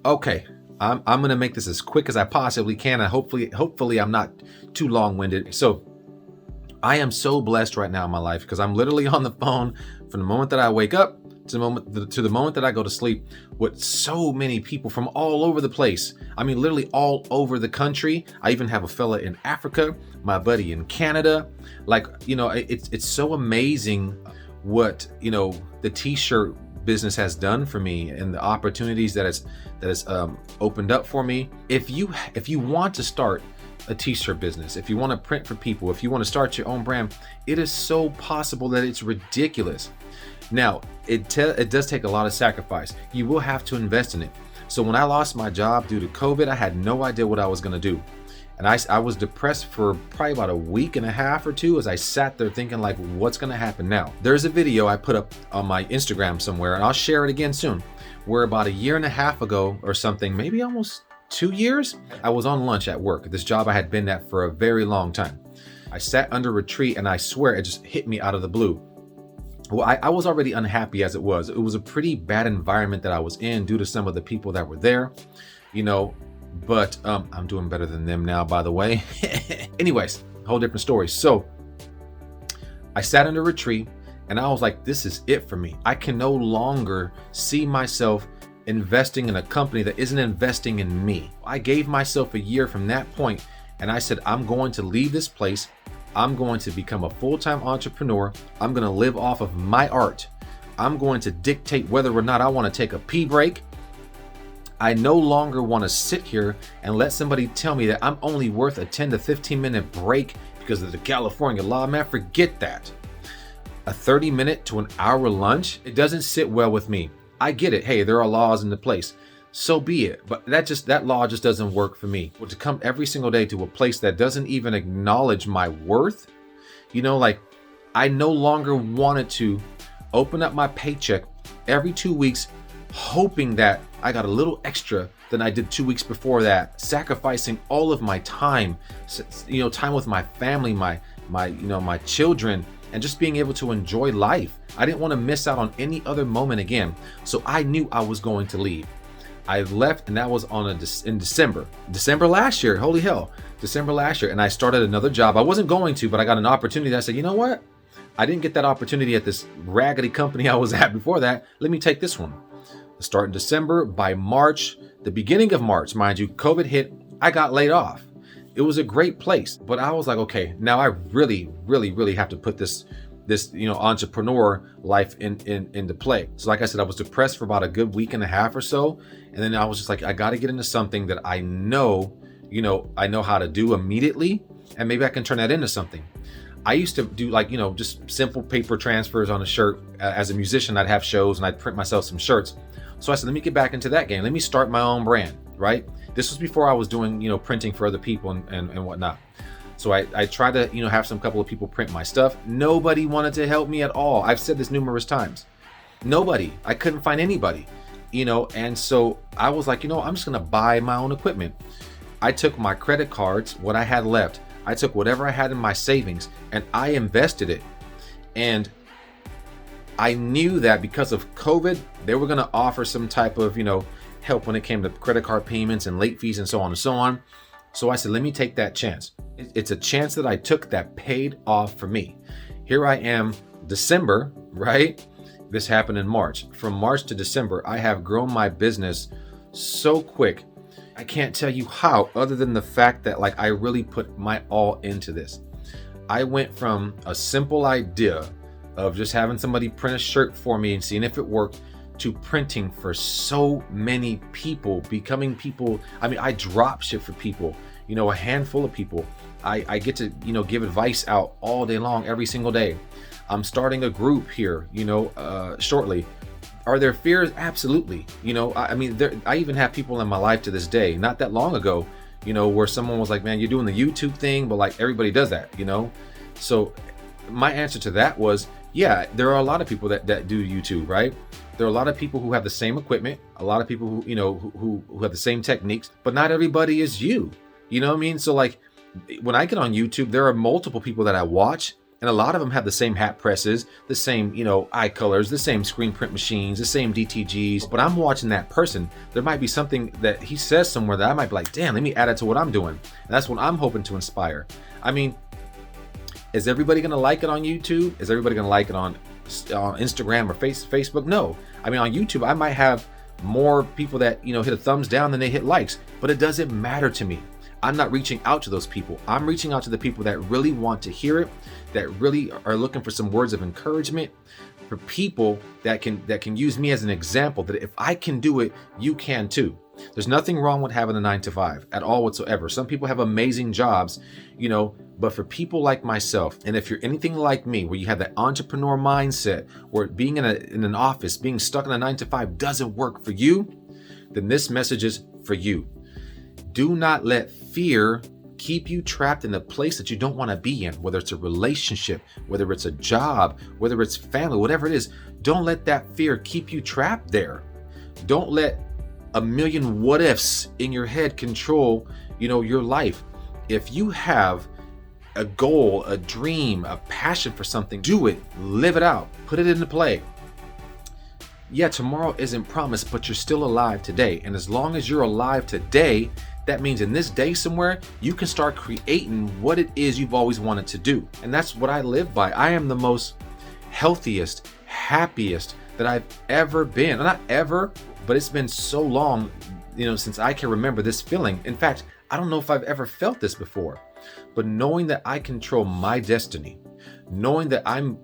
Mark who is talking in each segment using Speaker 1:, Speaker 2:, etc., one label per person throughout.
Speaker 1: Okay, I'm gonna make this as quick as I possibly can, and hopefully I'm not too long-winded. So I am so blessed right now in my life because I'm literally on the phone from the moment that I wake up to the moment that I go to sleep with so many people from all over the place. I mean, literally all over the country. I even have a fella in Africa, my buddy in Canada. Like, it's so amazing what, the T-shirt business has done for me and the opportunities that it's opened up for me. If you want to start a T-shirt business, if you want to print for people, if you want to start your own brand, it is so possible that it's ridiculous. Now, it does take a lot of sacrifice. You will have to invest in it. So when I lost my job due to COVID, I had no idea what I was going to do. And I was depressed for probably about a week and a half or two as I sat there thinking like, what's going to happen now? There's a video I put up on my Instagram somewhere, and I'll share it again soon, where about a year and a half ago or something, maybe almost 2 years, I was on lunch at work, this job I had been at for a very long time. I sat under a tree and I swear it just hit me out of the blue. Well, I was already unhappy as it was. It was a pretty bad environment that I was in due to some of the people that were there, but I'm doing better than them now, by the way. Anyways, whole different story. So I sat under a tree and I was like, this is it for me. I can no longer see myself investing in a company that isn't investing in me. I gave myself a year from that point and I said, I'm going to leave this place. I'm going to become a full-time entrepreneur. I'm going to live off of my art. I'm going to dictate whether or not I want to take a pee break. I no longer want to sit here and let somebody tell me that I'm only worth a 10 to 15 minute break because of the California law. Man, forget that. A 30-minute to an hour lunch, it doesn't sit well with me. I get it. Hey, there are laws in the place. So be it. But that law just doesn't work for me. But to come every single day to a place that doesn't even acknowledge my worth, I no longer wanted to open up my paycheck every 2 weeks, hoping that I got a little extra than I did 2 weeks before that, sacrificing all of my time, time with my family, my children, and just being able to enjoy life. I didn't want to miss out on any other moment again. So I knew I was going to leave. I left, and that was in December last year. Holy hell, December last year. And I started another job. I wasn't going to, but I got an opportunity. I said, you know what? I didn't get that opportunity at this raggedy company I was at before that. Let me take this one. Start in December. By March, the beginning of March, mind you, COVID hit. I got laid off. It was a great place, but I was like, okay, now I really, really, really have to put this entrepreneur life into play. So like I said, I was depressed for about a good week and a half or so. And then I was just like, I got to get into something that I know how to do immediately. And maybe I can turn that into something. I used to do just simple paper transfers on a shirt. As a musician, I'd have shows and I'd print myself some shirts. So I said, let me get back into that game. Let me start my own brand, right? This was before I was doing, printing for other people and whatnot. So I tried to, have some couple of people print my stuff. Nobody wanted to help me at all. I've said this numerous times. Nobody. I couldn't find anybody, and so I was like, I'm just going to buy my own equipment. I took my credit cards, what I had left. I took whatever I had in my savings and I invested it. And I knew that because of COVID, they were going to offer some type of, help when it came to credit card payments and late fees and so on and so on. So I said, let me take that chance. It's a chance that I took that paid off for me. Here I am, December, right? This happened in March. From March to December, I have grown my business so quick. I can't tell you how, other than the fact that I really put my all into this. I went from a simple idea of just having somebody print a shirt for me and seeing if it worked to printing for so many people, becoming people. I mean, I drop ship for people, a handful of people. I get to, give advice out all day long, every single day. I'm starting a group here, shortly. Are there fears? Absolutely. I even have people in my life to this day, not that long ago, where someone was like, man, you're doing the YouTube thing, but everybody does that, So my answer to that was, yeah, there are a lot of people that do YouTube, right? There are a lot of people who have the same equipment, a lot of people who have the same techniques, but not everybody is you. You know what I mean? So when I get on YouTube, there are multiple people that I watch And a lot of them have the same hat presses, the same, eye colors, the same screen print machines, the same DTGs. But I'm watching that person. There might be something that he says somewhere that I might be like, damn, let me add it to what I'm doing. And that's what I'm hoping to inspire. I mean, is everybody going to like it on YouTube? Is everybody going to like it on Instagram or Facebook? No. I mean, on YouTube, I might have more people that, hit a thumbs down than they hit likes, but it doesn't matter to me. I'm not reaching out to those people. I'm reaching out to the people that really want to hear it, that really are looking for some words of encouragement, for people that can use me as an example that if I can do it, you can too. There's nothing wrong with having a 9-to-5 at all whatsoever. Some people have amazing jobs, but for people like myself, and if you're anything like me, where you have that entrepreneur mindset, where being in an office, being stuck in a 9-to-5 doesn't work for you, then this message is for you. Do not let fear keep you trapped in a place that you don't want to be in, whether it's a relationship, whether it's a job, whether it's family, whatever it is. Don't let that fear keep you trapped there. Don't let a million what ifs in your head control, your life. If you have a goal, a dream, a passion for something, do it, live it out, put it into play. Yeah, tomorrow isn't promised, but you're still alive today. And as long as you're alive today, that means in this day somewhere, you can start creating what it is you've always wanted to do. And that's what I live by. I am the most healthiest, happiest that I've ever been. Not ever, but it's been so long, since I can remember this feeling. In fact, I don't know if I've ever felt this before, but knowing that I control my destiny, knowing that I'm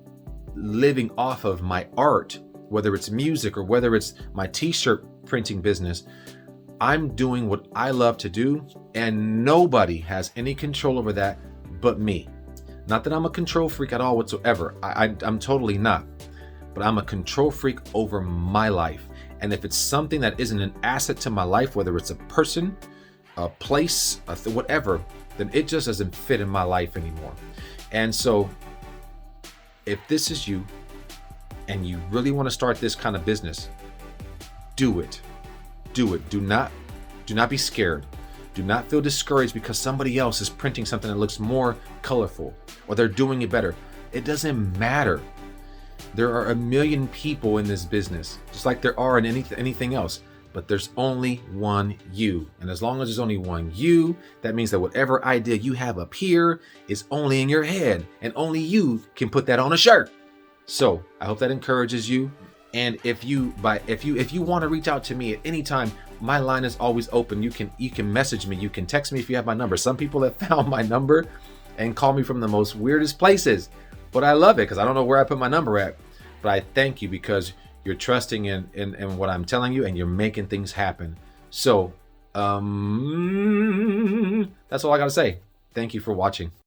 Speaker 1: living off of my art, whether it's music or whether it's my T-shirt printing business, I'm doing what I love to do, and nobody has any control over that but me. Not that I'm a control freak at all whatsoever. I'm totally not. But I'm a control freak over my life. And if it's something that isn't an asset to my life, whether it's a person, a place, whatever, then it just doesn't fit in my life anymore. And so if this is you and you really want to start this kind of business, do it. Do it. Do not be scared. Do not feel discouraged because somebody else is printing something that looks more colorful or they're doing it better. It doesn't matter. There are a million people in this business, just like there are in anything else, but there's only one you. And as long as there's only one you, that means that whatever idea you have up here is only in your head, and only you can put that on a shirt. So I hope that encourages you. And if you want to reach out to me at any time, my line is always open. You can message me, you can text me if you have my number. Some people have found my number and call me from the most weirdest places, but I love it because I don't know where I put my number at. But I thank you because you're trusting in what I'm telling you and you're making things happen. So that's all I gotta say. Thank you for watching.